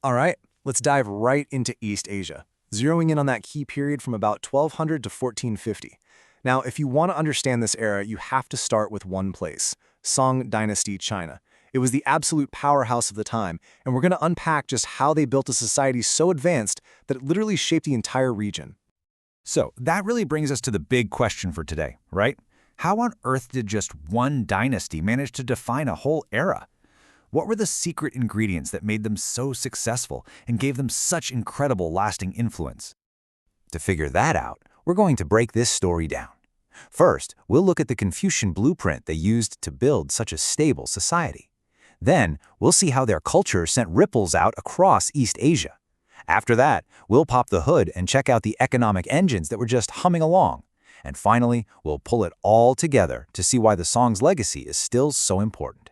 All right, let's dive right into East Asia, zeroing in on that key period from about 1200 to 1450. Now, if you want to understand this era, you have to start with one place, Song Dynasty China. It was the absolute powerhouse of the time, and we're going to unpack just how they built a society so advanced that it literally shaped the entire region. So that really brings us to the big question for today, right? How on earth did just one dynasty manage to define a whole era? What were the secret ingredients that made them so successful and gave them such incredible lasting influence? To figure that out, we're going to break this story down. First, we'll look at the Confucian blueprint they used to build such a stable society. Then, we'll see how their culture sent ripples out across East Asia. After that, we'll pop the hood and check out the economic engines that were just humming along. And finally, we'll pull it all together to see why the Song's legacy is still so important.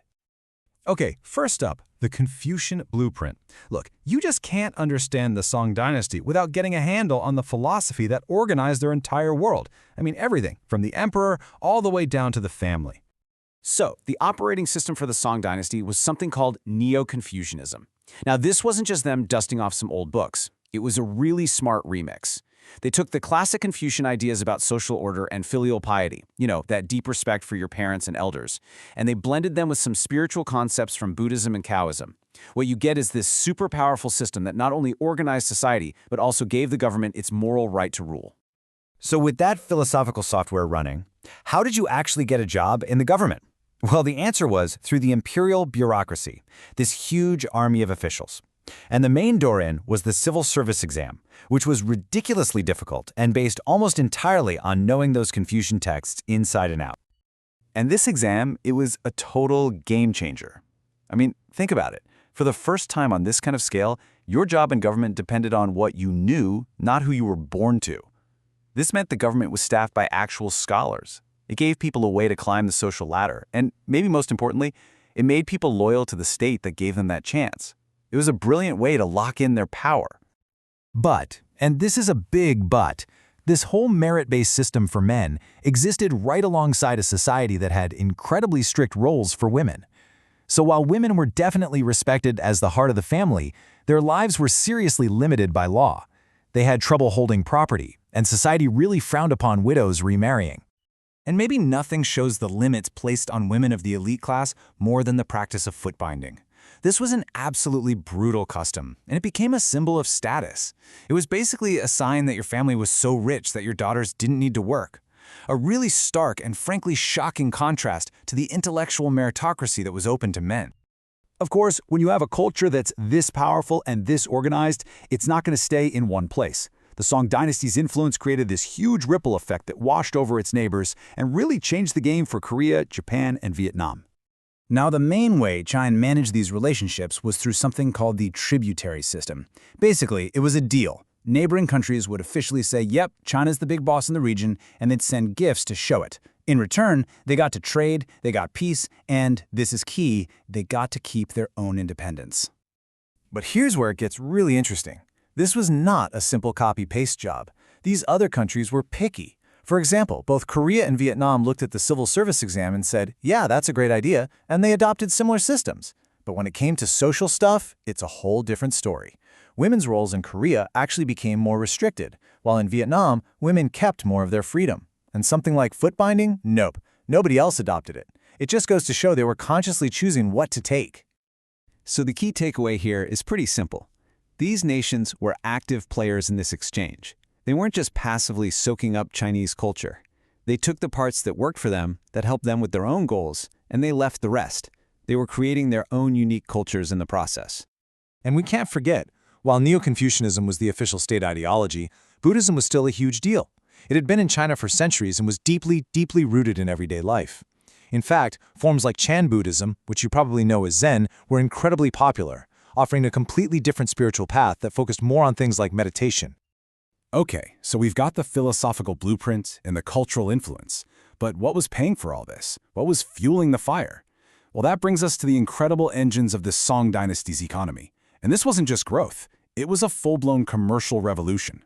Okay, first up, the Confucian blueprint. Look, you just can't understand the Song dynasty without getting a handle on the philosophy that organized their entire world. I mean, everything, from the emperor all the way down to the family. So, the operating system for the Song dynasty was something called Neo-Confucianism. Now, this wasn't just them dusting off some old books. It was a really smart remix. They took the classic Confucian ideas about social order and filial piety, that deep respect for your parents and elders, and they blended them with some spiritual concepts from Buddhism and Taoism. What you get is this super powerful system that not only organized society, but also gave the government its moral right to rule. So with that philosophical software running, how did you actually get a job in the government? Well, the answer was through the imperial bureaucracy, this huge army of officials. And the main door in was the civil service exam, which was ridiculously difficult and based almost entirely on knowing those Confucian texts inside and out. And this exam, it was a total game changer. I mean, think about it. For the first time on this kind of scale, your job in government depended on what you knew, not who you were born to. This meant the government was staffed by actual scholars. It gave people a way to climb the social ladder, and maybe most importantly, it made people loyal to the state that gave them that chance. It was a brilliant way to lock in their power. But, and this is a big but, this whole merit-based system for men existed right alongside a society that had incredibly strict roles for women. So while women were definitely respected as the heart of the family, their lives were seriously limited by law. They had trouble holding property, and society really frowned upon widows remarrying. And maybe nothing shows the limits placed on women of the elite class more than the practice of foot binding. This was an absolutely brutal custom, and it became a symbol of status. It was basically a sign that your family was so rich that your daughters didn't need to work. A really stark and frankly shocking contrast to the intellectual meritocracy that was open to men. Of course, when you have a culture that's this powerful and this organized, it's not going to stay in one place. The Song dynasty's influence created this huge ripple effect that washed over its neighbors and really changed the game for Korea, Japan, and Vietnam. Now, the main way China managed these relationships was through something called the tributary system. Basically, it was a deal. Neighboring countries would officially say, yep, China's the big boss in the region, and they'd send gifts to show it. In return, they got to trade, they got peace, and, this is key, they got to keep their own independence. But here's where it gets really interesting. This was not a simple copy-paste job. These other countries were picky. For example, both Korea and Vietnam looked at the civil service exam and said, yeah, that's a great idea, and they adopted similar systems. But when it came to social stuff, it's a whole different story. Women's roles in Korea actually became more restricted, while in Vietnam, women kept more of their freedom. And something like foot binding? Nope. Nobody else adopted it. It just goes to show they were consciously choosing what to take. So the key takeaway here is pretty simple. These nations were active players in this exchange. They weren't just passively soaking up Chinese culture. They took the parts that worked for them, that helped them with their own goals, and they left the rest. They were creating their own unique cultures in the process. And we can't forget, while Neo-Confucianism was the official state ideology, Buddhism was still a huge deal. It had been in China for centuries and was deeply, deeply rooted in everyday life. In fact, forms like Chan Buddhism, which you probably know as Zen, were incredibly popular, offering a completely different spiritual path that focused more on things like meditation. Okay, so we've got the philosophical blueprint and the cultural influence. But what was paying for all this? What was fueling the fire? Well, that brings us to the incredible engines of the Song dynasty's economy. And this wasn't just growth. It was a full-blown commercial revolution.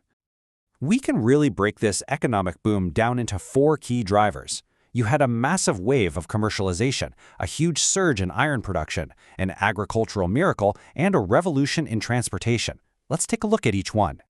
We can really break this economic boom down into 4 key drivers. You had a massive wave of commercialization, a huge surge in iron production, an agricultural miracle, and a revolution in transportation. Let's take a look at each one.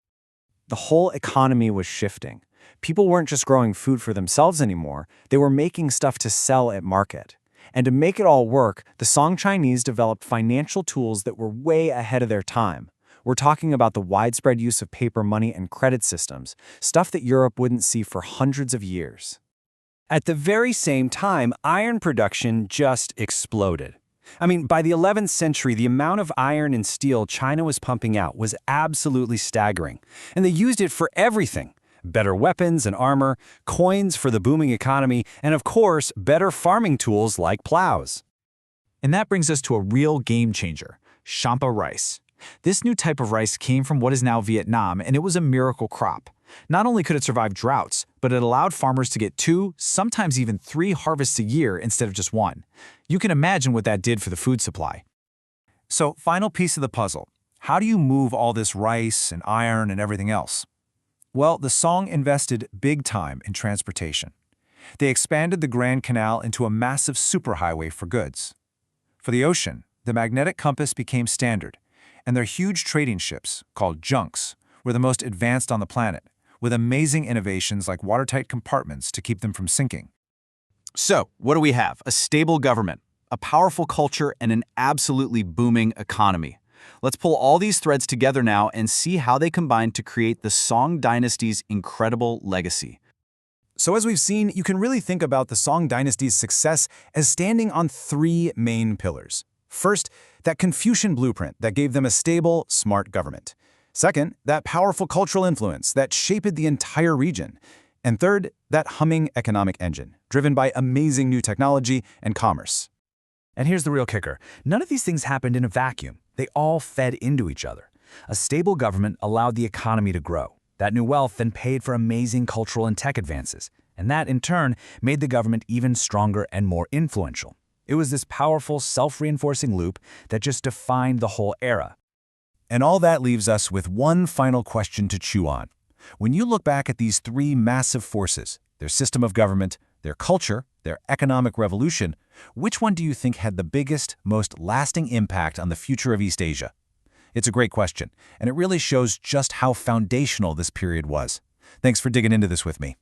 The whole economy was shifting. People weren't just growing food for themselves anymore, they were making stuff to sell at market. And to make it all work, the Song Chinese developed financial tools that were way ahead of their time. We're talking about the widespread use of paper money and credit systems, stuff that Europe wouldn't see for hundreds of years. At the very same time, iron production just exploded. I mean, by the 11th century, the amount of iron and steel China was pumping out was absolutely staggering. And they used it for everything. Better weapons and armor, coins for the booming economy, and of course, better farming tools like plows. And that brings us to a real game changer, Champa rice. This new type of rice came from what is now Vietnam, and it was a miracle crop. Not only could it survive droughts, but it allowed farmers to get 2, sometimes even 3 harvests a year instead of just 1. You can imagine what that did for the food supply. So, final piece of the puzzle. How do you move all this rice and iron and everything else? Well, the Song invested big time in transportation. They expanded the Grand Canal into a massive superhighway for goods. For the ocean, the magnetic compass became standard, and their huge trading ships, called junks, were the most advanced on the planet, with amazing innovations like watertight compartments to keep them from sinking. So, what do we have? A stable government, a powerful culture, and an absolutely booming economy. Let's pull all these threads together now and see how they combine to create the Song dynasty's incredible legacy. So as we've seen, you can really think about the Song dynasty's success as standing on 3 main pillars. First, that Confucian blueprint that gave them a stable, smart government. Second, that powerful cultural influence that shaped the entire region. And third, that humming economic engine, driven by amazing new technology and commerce. And here's the real kicker. None of these things happened in a vacuum. They all fed into each other. A stable government allowed the economy to grow. That new wealth then paid for amazing cultural and tech advances. And that, in turn, made the government even stronger and more influential. It was this powerful, self-reinforcing loop that just defined the whole era. And all that leaves us with one final question to chew on. When you look back at these 3 massive forces, their system of government, their culture, their economic revolution, which one do you think had the biggest, most lasting impact on the future of East Asia? It's a great question, and it really shows just how foundational this period was. Thanks for digging into this with me.